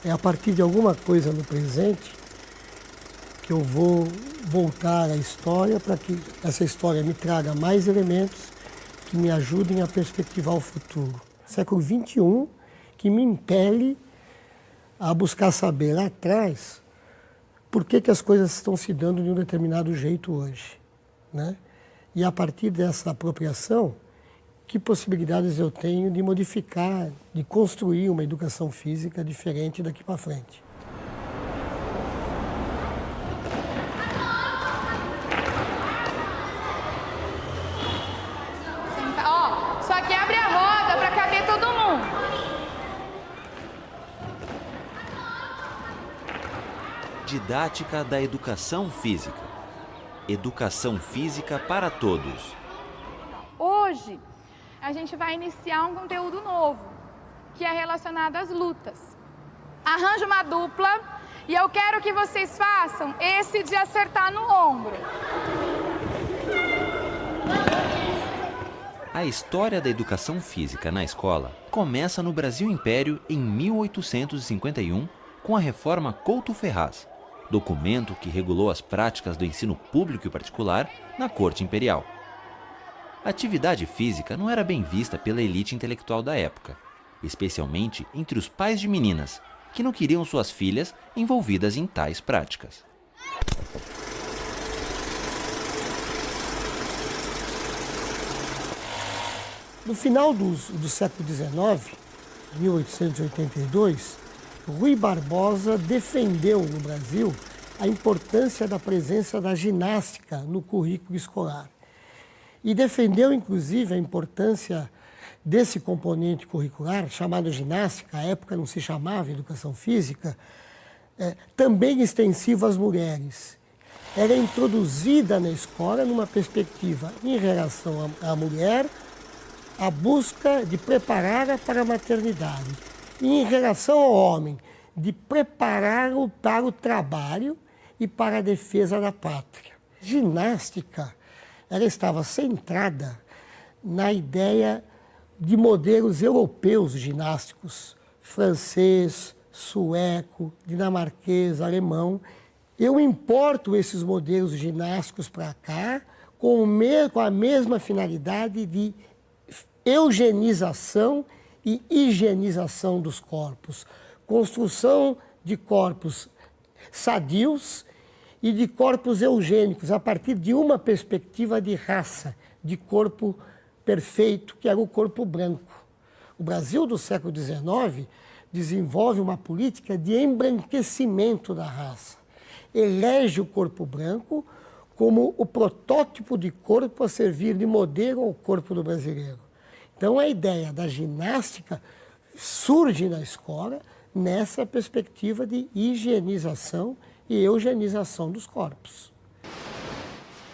É a partir de alguma coisa no presente que eu vou voltar à história para que essa história me traga mais elementos que me ajudem a perspectivar o futuro. Século XXI que me impele a buscar saber lá atrás por que as coisas estão se dando de um determinado jeito hoje, né? E a partir dessa apropriação, que possibilidades eu tenho de modificar, de construir uma educação física diferente daqui para frente. Ó, só que abre a roda para caber todo mundo. Didática da educação física. Educação física para todos. Hoje, a gente vai iniciar um conteúdo novo, que é relacionado às lutas. Arranje uma dupla e eu quero que vocês façam esse de acertar no ombro. A história da educação física na escola começa no Brasil Império em 1851 com a Reforma Couto-Ferraz, documento que regulou as práticas do ensino público e particular na Corte Imperial. A atividade física não era bem vista pela elite intelectual da época, especialmente entre os pais de meninas, que não queriam suas filhas envolvidas em tais práticas. No final do século XIX, 1882, Rui Barbosa defendeu no Brasil a importância da presença da ginástica no currículo escolar. E defendeu, inclusive, a importância desse componente curricular, chamado ginástica, à época não se chamava educação física, também extensivo às mulheres. Era introduzida na escola numa perspectiva em relação à mulher, a busca de prepará-la para a maternidade. E em relação ao homem, de prepará-lo para o trabalho e para a defesa da pátria. Ginástica, ela estava centrada na ideia de modelos europeus ginásticos, francês, sueco, dinamarquês, alemão. Eu importo esses modelos ginásticos para cá com a mesma finalidade de eugenização e higienização dos corpos, construção de corpos sadios e de corpos eugênicos, a partir de uma perspectiva de raça, de corpo perfeito, que era o corpo branco. O Brasil do século XIX desenvolve uma política de embranquecimento da raça. Elege o corpo branco como o protótipo de corpo a servir de modelo ao corpo do brasileiro. Então, a ideia da ginástica surge na escola nessa perspectiva de higienização e eugenização dos corpos.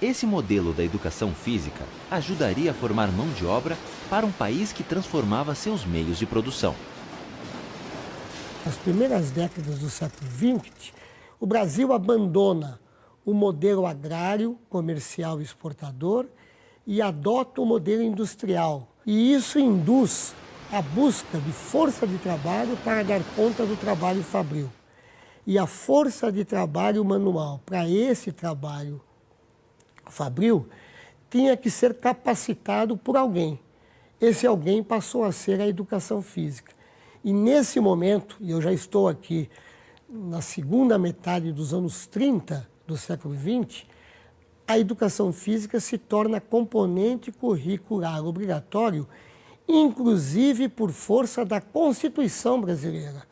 Esse modelo da educação física ajudaria a formar mão de obra para um país que transformava seus meios de produção. Nas primeiras décadas do século XX, o Brasil abandona o modelo agrário, comercial e exportador e adota o modelo industrial. E isso induz a busca de força de trabalho para dar conta do trabalho fabril. E a força de trabalho manual para esse trabalho fabril tinha que ser capacitado por alguém. Esse alguém passou a ser a educação física. E nesse momento, e eu já estou aqui na segunda metade dos anos 30 do século XX, a educação física se torna componente curricular obrigatório, inclusive por força da Constituição brasileira.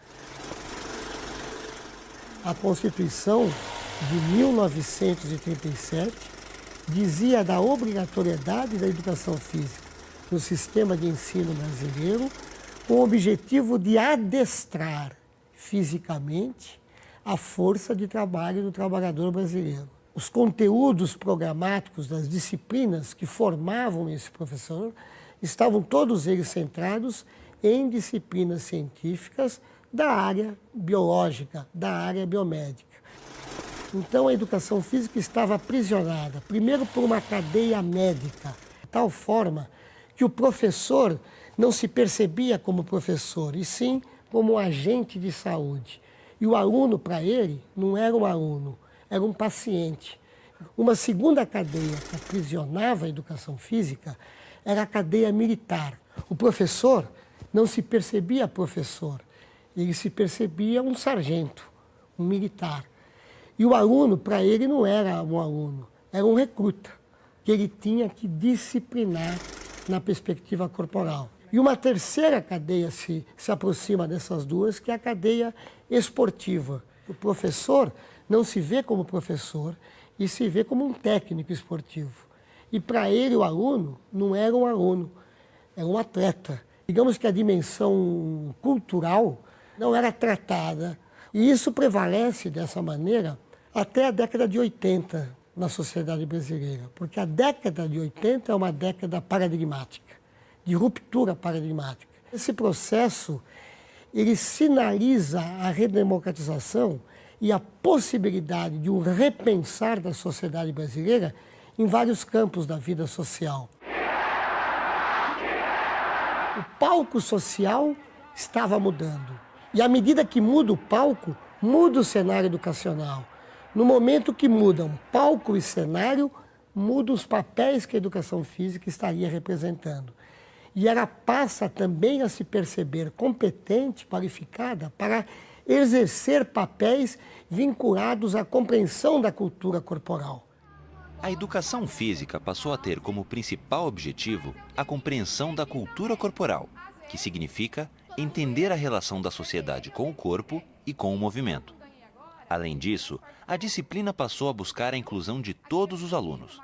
A Constituição de 1937 dizia da obrigatoriedade da educação física no sistema de ensino brasileiro, com o objetivo de adestrar fisicamente a força de trabalho do trabalhador brasileiro. Os conteúdos programáticos das disciplinas que formavam esse professor estavam todos eles centrados em disciplinas científicas da área biológica, da área biomédica. Então a educação física estava aprisionada, primeiro por uma cadeia médica, de tal forma que o professor não se percebia como professor, e sim como um agente de saúde. E o aluno, para ele, não era um aluno, era um paciente. Uma segunda cadeia que aprisionava a educação física era a cadeia militar. O professor não se percebia professor, ele se percebia um sargento, um militar. E o aluno, para ele, não era um aluno, era um recruta, que ele tinha que disciplinar na perspectiva corporal. E uma terceira cadeia se aproxima dessas duas, que é a cadeia esportiva. O professor não se vê como professor e se vê como um técnico esportivo. E para ele, o aluno não era um aluno, era um atleta. Digamos que a dimensão cultural não era tratada. E isso prevalece dessa maneira até a década de 80 na sociedade brasileira, porque a década de 80 é uma década paradigmática, de ruptura paradigmática. Esse processo, ele sinaliza a redemocratização e a possibilidade de um repensar da sociedade brasileira em vários campos da vida social. O palco social estava mudando. E à medida que muda o palco, muda o cenário educacional. No momento que mudam palco e cenário, mudam os papéis que a educação física estaria representando. E ela passa também a se perceber competente, qualificada, para exercer papéis vinculados à compreensão da cultura corporal. A educação física passou a ter como principal objetivo a compreensão da cultura corporal, que significa entender a relação da sociedade com o corpo e com o movimento. Além disso, a disciplina passou a buscar a inclusão de todos os alunos.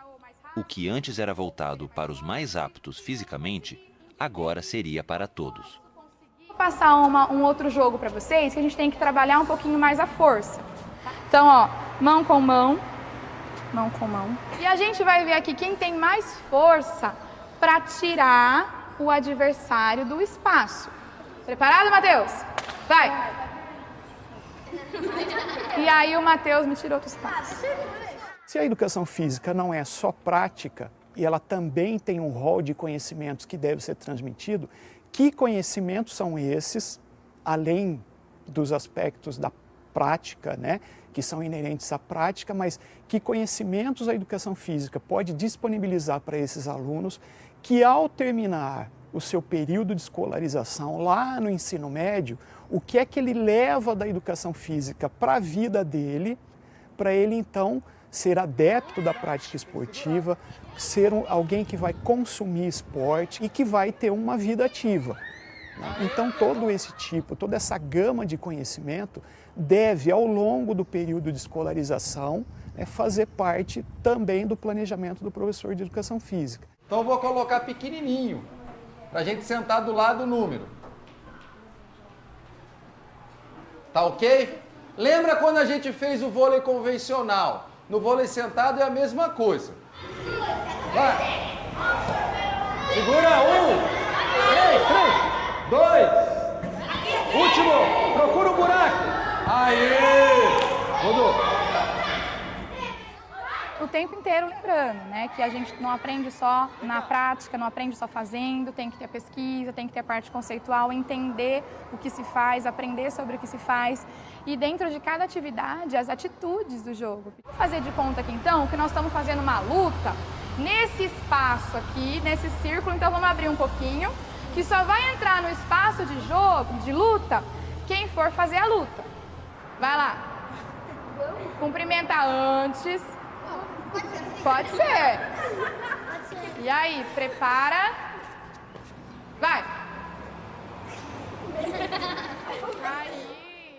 O que antes era voltado para os mais aptos fisicamente, agora seria para todos. Vou passar um outro jogo para vocês, que a gente tem que trabalhar um pouquinho mais a força. Então, ó, mão com mão, mão com mão. E a gente vai ver aqui quem tem mais força para tirar o adversário do espaço. Preparado, Matheus? Vai! E aí o Matheus me tirou do espaço. Se a educação física não é só prática, e ela também tem um rol de conhecimentos que deve ser transmitido, que conhecimentos são esses, além dos aspectos da prática, né, que são inerentes à prática, mas que conhecimentos a educação física pode disponibilizar para esses alunos que, ao terminar o seu período de escolarização lá no ensino médio, o que é que ele leva da educação física para a vida dele, para ele então ser adepto da prática esportiva, ser alguém que vai consumir esporte e que vai ter uma vida ativa. Então toda essa gama de conhecimento deve, ao longo do período de escolarização, fazer parte também do planejamento do professor de educação física. Então eu vou colocar pequenininho, para a gente sentar do lado do número. Tá ok? Lembra quando a gente fez o vôlei convencional? No vôlei sentado é a mesma coisa. Vai! Segura, 1, 2, último, procura o buraco. Aê! Rodou. O tempo inteiro lembrando, né, que a gente não aprende só na prática, não aprende só fazendo, tem que ter a pesquisa, tem que ter a parte conceitual, entender o que se faz, aprender sobre o que se faz e dentro de cada atividade as atitudes do jogo. Vou fazer de conta aqui então que nós estamos fazendo uma luta nesse espaço aqui, nesse círculo, então vamos abrir um pouquinho, que só vai entrar no espaço de jogo, de luta, quem for fazer a luta. Vai lá. Cumprimenta antes. Pode ser. E aí, prepara. Vai.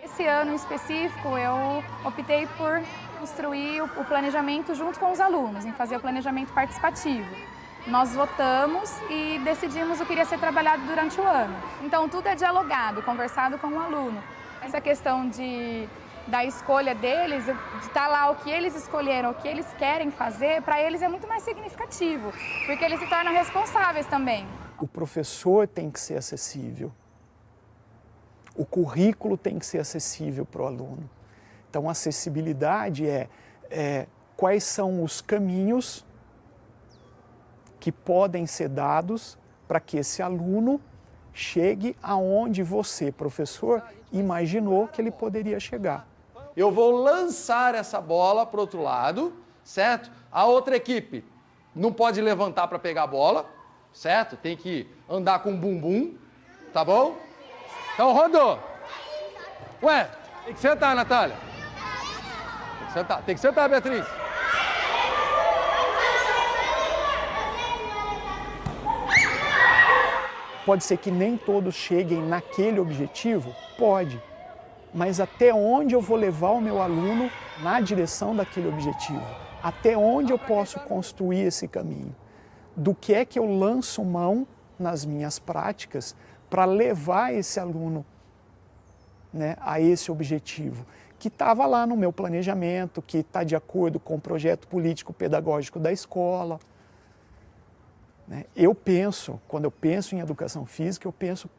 Esse ano em específico, eu optei por construir o planejamento junto com os alunos, em fazer o planejamento participativo. Nós votamos e decidimos o que iria ser trabalhado durante o ano. Então, tudo é dialogado, conversado com o aluno. Essa questão da escolha deles, de estar lá o que eles escolheram, o que eles querem fazer, para eles é muito mais significativo, porque eles se tornam responsáveis também. O professor tem que ser acessível. O currículo tem que ser acessível para o aluno. Então, a acessibilidade é quais são os caminhos que podem ser dados para que esse aluno chegue aonde você, professor, imaginou que ele poderia chegar. Eu vou lançar essa bola para o outro lado, certo? A outra equipe não pode levantar para pegar a bola, certo? Tem que andar com o bumbum, tá bom? Então, rodou. Ué, tem que sentar, Natália. Tem que sentar, Beatriz. Pode ser que nem todos cheguem naquele objetivo? Pode. Mas até onde eu vou levar o meu aluno na direção daquele objetivo? Até onde eu posso construir esse caminho? Do que é que eu lanço mão nas minhas práticas para levar esse aluno, né, a esse objetivo? Que estava lá no meu planejamento, que está de acordo com o projeto político-pedagógico da escola. Eu penso, quando eu penso em educação física, eu penso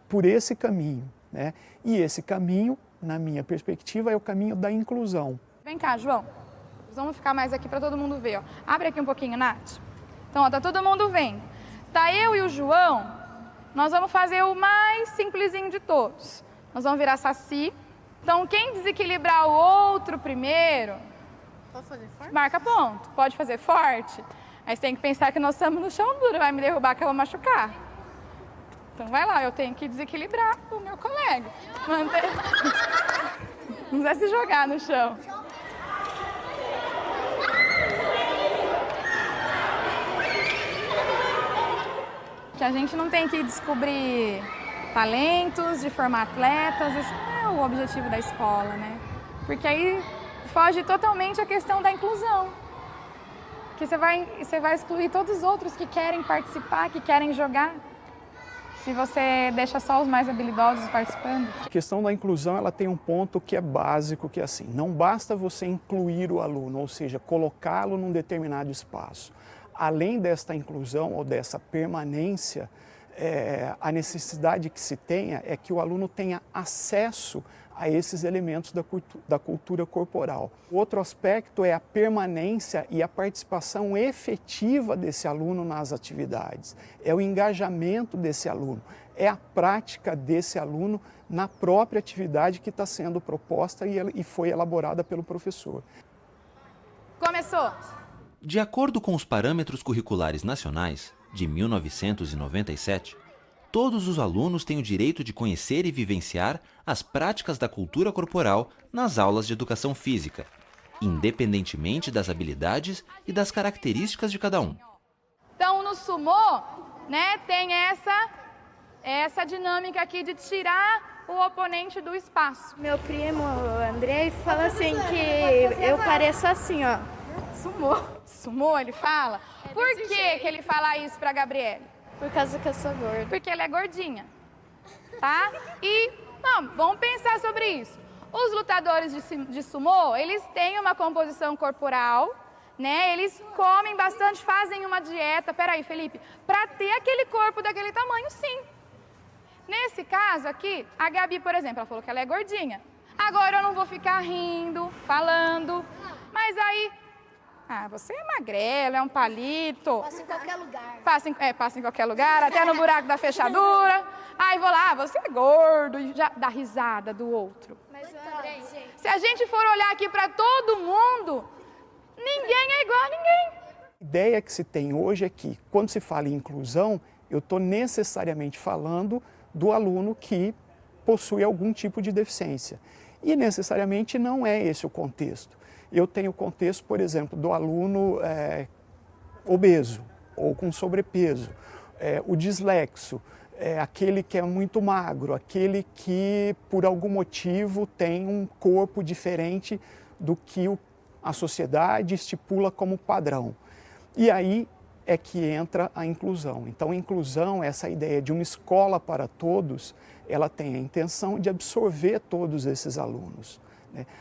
por esse caminho, né? E esse caminho, na minha perspectiva, é o caminho da inclusão. Vem cá, João. Vamos ficar mais aqui para todo mundo ver. Ó. Abre aqui um pouquinho, Nath. Então, ó, tá todo mundo vendo. Tá eu e o João, nós vamos fazer o mais simplesinho de todos. Nós vamos virar saci. Então, quem desequilibrar o outro primeiro... Pode fazer forte? Marca ponto. Pode fazer forte. Aí você tem que pensar que nós estamos no chão duro, vai me derrubar que eu vou machucar. Então vai lá, eu tenho que desequilibrar o meu colega. Não vai se jogar no chão. Que a gente não tem que descobrir talentos, de formar atletas, esse não é o objetivo da escola, né? Porque aí foge totalmente a questão da inclusão. Que você vai excluir todos os outros que querem participar, que querem jogar, se você deixa só os mais habilidosos participando. A questão da inclusão, ela tem um ponto que é básico, que é assim, não basta você incluir o aluno, ou seja, colocá-lo num determinado espaço. Além desta inclusão ou dessa permanência, a necessidade que se tenha é que o aluno tenha acesso a esses elementos da cultura corporal. Outro aspecto é a permanência e a participação efetiva desse aluno nas atividades. É o engajamento desse aluno, é a prática desse aluno na própria atividade que está sendo proposta e foi elaborada pelo professor. Começou! De acordo com os parâmetros curriculares nacionais, de 1997, todos os alunos têm o direito de conhecer e vivenciar as práticas da cultura corporal nas aulas de educação física, independentemente das habilidades e das características de cada um. Então, no sumô, né, tem essa dinâmica aqui de tirar o oponente do espaço. Meu primo, Andrei, fala assim que eu pareço assim, ó. Sumô. Sumô, ele fala? Por que ele fala isso pra Gabriele? Por causa que eu sou gorda. Porque ela é gordinha, tá? E, não, vamos pensar sobre isso. Os lutadores de sumô, eles têm uma composição corporal, né? Eles comem bastante, fazem uma dieta, peraí, Felipe, pra ter aquele corpo daquele tamanho, sim. Nesse caso aqui, a Gabi, por exemplo, ela falou que ela é gordinha. Agora eu não vou ficar rindo, falando, mas aí... Ah, você é magrelo, é um palito. Passa em qualquer lugar. Passa em qualquer lugar, até no buraco da fechadura. Aí vou lá, você é gordo, e já dá risada do outro. Mas, Andrei, gente... Se a gente for olhar aqui para todo mundo, ninguém é igual a ninguém. A ideia que se tem hoje é que, quando se fala em inclusão, eu estou necessariamente falando do aluno que possui algum tipo de deficiência. E necessariamente não é esse o contexto. Eu tenho o contexto, por exemplo, do aluno obeso ou com sobrepeso, o dislexo, aquele que é muito magro, aquele que por algum motivo tem um corpo diferente do que a sociedade estipula como padrão. E aí é que entra a inclusão. Então, a inclusão, essa ideia de uma escola para todos, ela tem a intenção de absorver todos esses alunos.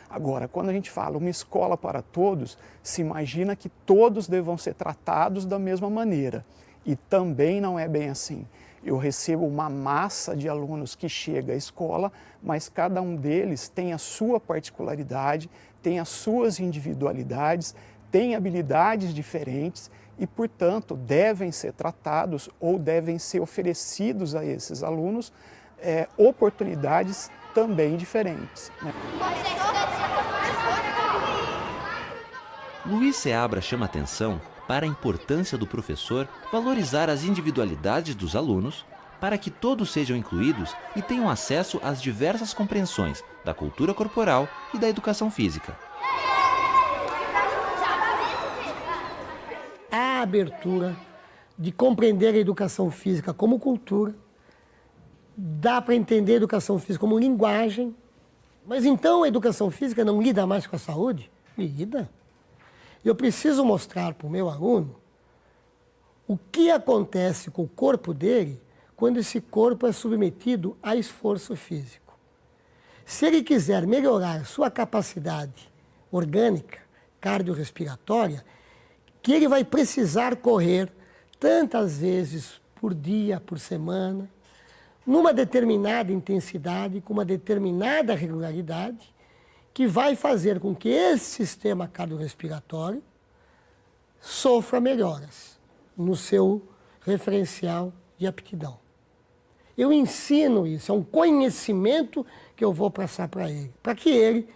Agora, quando a gente fala uma escola para todos, se imagina que todos devam ser tratados da mesma maneira. E também não é bem assim. Eu recebo uma massa de alunos que chega à escola, mas cada um deles tem a sua particularidade, tem as suas individualidades, tem habilidades diferentes e, portanto, devem ser tratados ou devem ser oferecidos a esses alunos oportunidades também diferentes, né? Luiz Seabra chama atenção para a importância do professor valorizar as individualidades dos alunos para que todos sejam incluídos e tenham acesso às diversas compreensões da cultura corporal e da educação física. A abertura de compreender a educação física como cultura, dá para entender a educação física como linguagem, mas então a educação física não lida mais com a saúde? Lida. Eu preciso mostrar para o meu aluno o que acontece com o corpo dele quando esse corpo é submetido a esforço físico. Se ele quiser melhorar sua capacidade orgânica, cardiorrespiratória, que ele vai precisar correr tantas vezes por dia, por semana, numa determinada intensidade, com uma determinada regularidade, que vai fazer com que esse sistema cardiorrespiratório sofra melhoras no seu referencial de aptidão. Eu ensino isso, é um conhecimento que eu vou passar para ele, para que ele,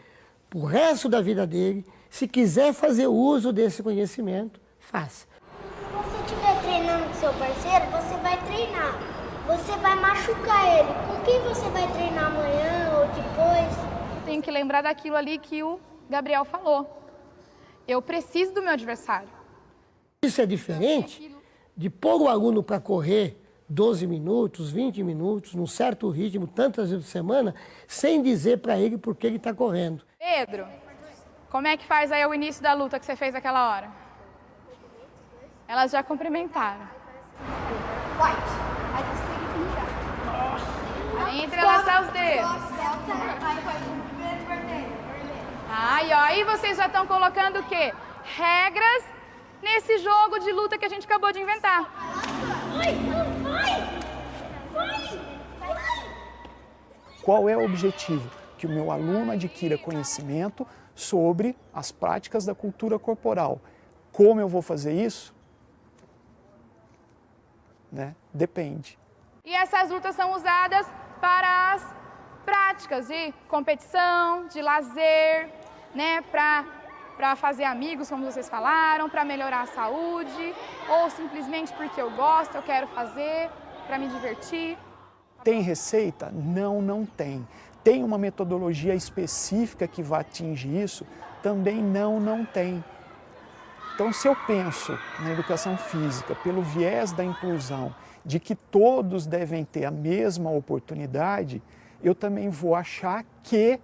pro resto da vida dele, se quiser fazer uso desse conhecimento, faça. Se você estiver treinando com seu parceiro, você vai treinar. Você vai machucar ele. Com quem você vai treinar amanhã ou depois? Tenho que lembrar daquilo ali que o Gabriel falou. Eu preciso do meu adversário. Isso é diferente de pôr o aluno para correr 12 minutos, 20 minutos, num certo ritmo, tantas vezes por semana, sem dizer para ele por que ele está correndo. Pedro, como é que faz aí o início da luta que você fez aquela hora? Elas já cumprimentaram. Aí entrelaçar os dedos. Aí vocês já estão colocando o quê? Regras nesse jogo de luta que a gente acabou de inventar. Qual é o objetivo? Que o meu aluno adquira conhecimento sobre as práticas da cultura corporal. Como eu vou fazer isso? Né? Depende. E essas lutas são usadas para as práticas de competição, de lazer, né? Para fazer amigos, como vocês falaram, para melhorar a saúde, ou simplesmente porque eu gosto, eu quero fazer, para me divertir. Tem receita? Não, não tem. Tem uma metodologia específica que vai atingir isso? Também não tem. Então, se eu penso na educação física pelo viés da inclusão, de que todos devem ter a mesma oportunidade, eu também vou achar que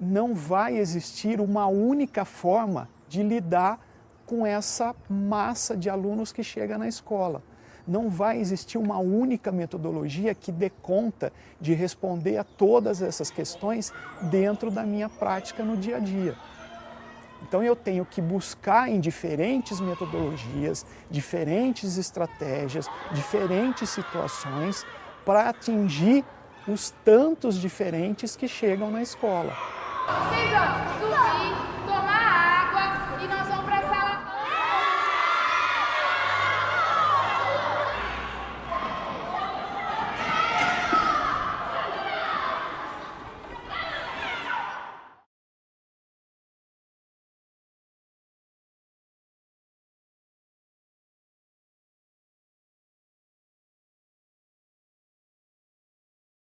não vai existir uma única forma de lidar com essa massa de alunos que chega na escola. Não vai existir uma única metodologia que dê conta de responder a todas essas questões dentro da minha prática no dia a dia. Então eu tenho que buscar em diferentes metodologias, diferentes estratégias, diferentes situações para atingir os tantos diferentes que chegam na escola. Vocês vão subir,